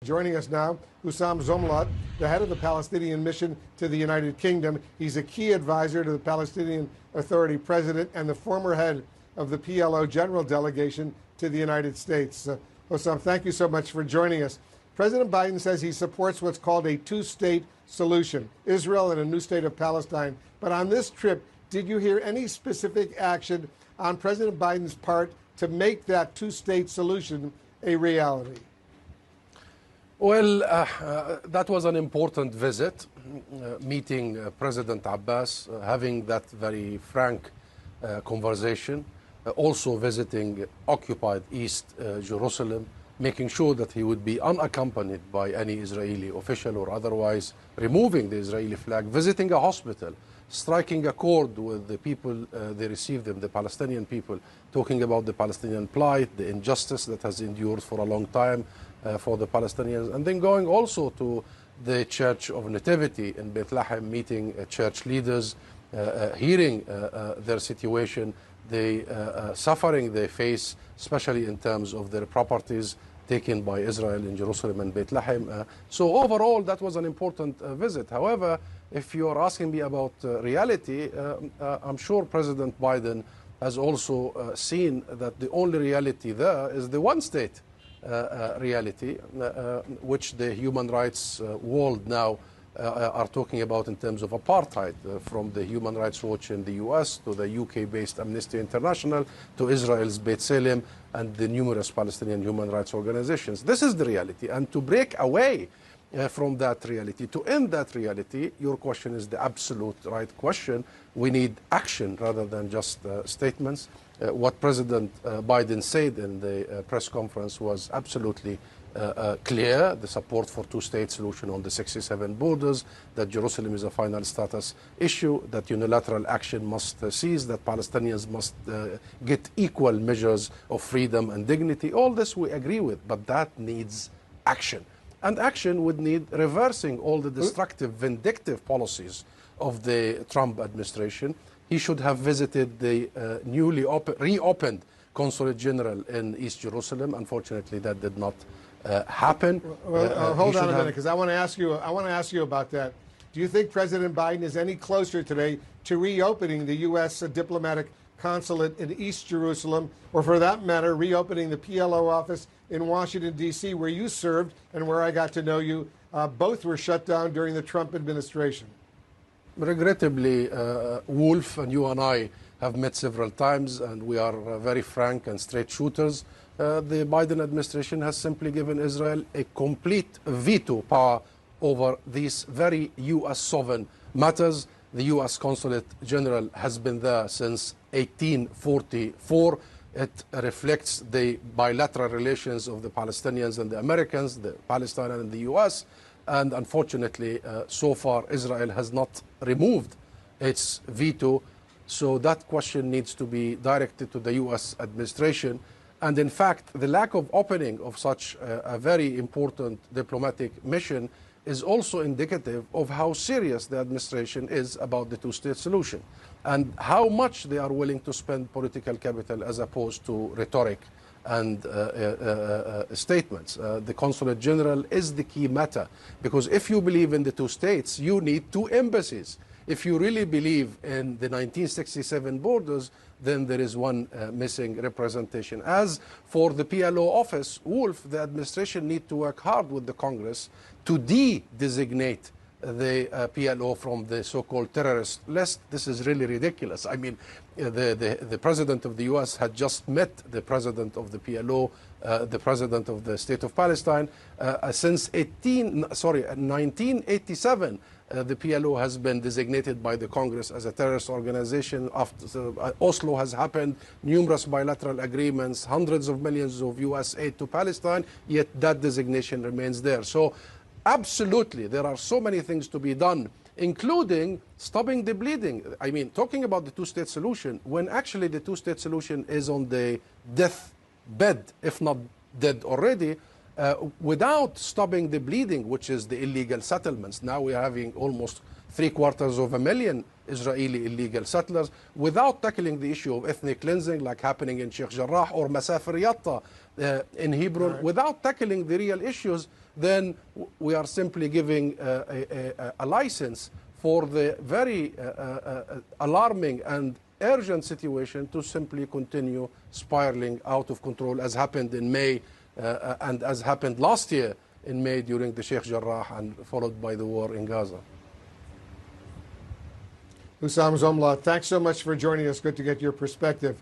Joining us now, Hussam Zomlot, the head of the Palestinian mission to the United Kingdom. He's a key advisor to the Palestinian Authority president and the former head of the PLO General Delegation to the United States. Hussam, thank you so much for joining us. President Biden says he supports what's called a two-state solution, Israel and a new state of Palestine. But on this trip, did you hear any specific action on President Biden's part to make that two-state solution a reality? Well, that was an important visit, meeting President Abbas, having that very frank conversation, also visiting occupied East Jerusalem, making sure that he would be unaccompanied by any Israeli official or otherwise, removing the Israeli flag, visiting a hospital, striking a chord with the people they received them, the Palestinian people, talking about the Palestinian plight, the injustice that has endured for a long time for the Palestinians, and then going also to the Church of Nativity in Bethlehem, meeting church leaders, hearing their situation, the suffering they face, especially in terms of their properties taken by Israel in Jerusalem and Bethlehem. So overall, that was an important visit. However, if you are asking me about reality, I'm sure President Biden has also seen that the only reality there is the one-state reality, which the human rights world now are talking about in terms of apartheid, from the Human Rights Watch in the US to the UK-based Amnesty International to Israel's B'Tselem and the numerous Palestinian human rights organizations. This is the reality. And to break away from that reality, to end that reality, your question is the absolute right question. We need action rather than just statements. What President Biden said in the press conference was absolutely clear: the support for two-state solution on the 67 borders, that Jerusalem is a final status issue, that unilateral action must cease, that Palestinians must get equal measures of freedom and dignity. All this we agree with, but that needs action. And action would need reversing all the destructive, vindictive policies of the Trump administration. He should have visited the newly reopened Consulate General in East Jerusalem. Unfortunately, that did not happen. Well, hold on a minute, because I want to ask you about that. Do you think President Biden is any closer today to reopening the U.S. diplomatic consulate in East Jerusalem, or for that matter, reopening the PLO office in Washington, D.C., where you served and where I got to know you? Both were shut down during the Trump administration. Regrettably, Wolf and you and I have met several times, and we are very frank and straight shooters. The Biden administration has simply given Israel a complete veto power over these very U.S. sovereign matters. The U.S. Consulate General has been there since 1844. It reflects the bilateral relations of the Palestinians and the Americans, the Palestine and the U.S., and unfortunately, so far, Israel has not removed its veto. So that question needs to be directed to the U.S. administration. And in fact, the lack of opening of such a very important diplomatic mission is also indicative of how serious the administration is about the two-state solution and how much they are willing to spend political capital as opposed to rhetoric and statements. The Consulate General is the key matter, because if you believe in the two states, you need two embassies. If you really believe in the 1967 borders, then there is one missing representation. As for the PLO office, Wolf, the administration need to work hard with the Congress to de-designate the PLO from the so-called terrorist list. This is really ridiculous. I mean, the president of the U.S. had just met the president of the PLO, the president of the State of Palestine. Since 1987, the PLO has been designated by the Congress as a terrorist organization. After Oslo has happened, numerous bilateral agreements, hundreds of millions of U.S. aid to Palestine, yet that designation remains there. So absolutely, there are so many things to be done, including stopping the bleeding. I mean, talking about the two-state solution, when actually the two-state solution is on the deathbed, if not dead already, without stopping the bleeding, which is the illegal settlements. Now we are having almost 750,000 Israeli illegal settlers, without tackling the issue of ethnic cleansing like happening in Sheikh Jarrah or Masafir Yatta in Hebron. Right. Without tackling the real issues, then we are simply giving a license for the very alarming and urgent situation to simply continue spiraling out of control, as happened in May and as happened last year in May during the Sheikh Jarrah and followed by the war in Gaza. Hussam Zomlot, thanks so much for joining us. Good to get your perspective.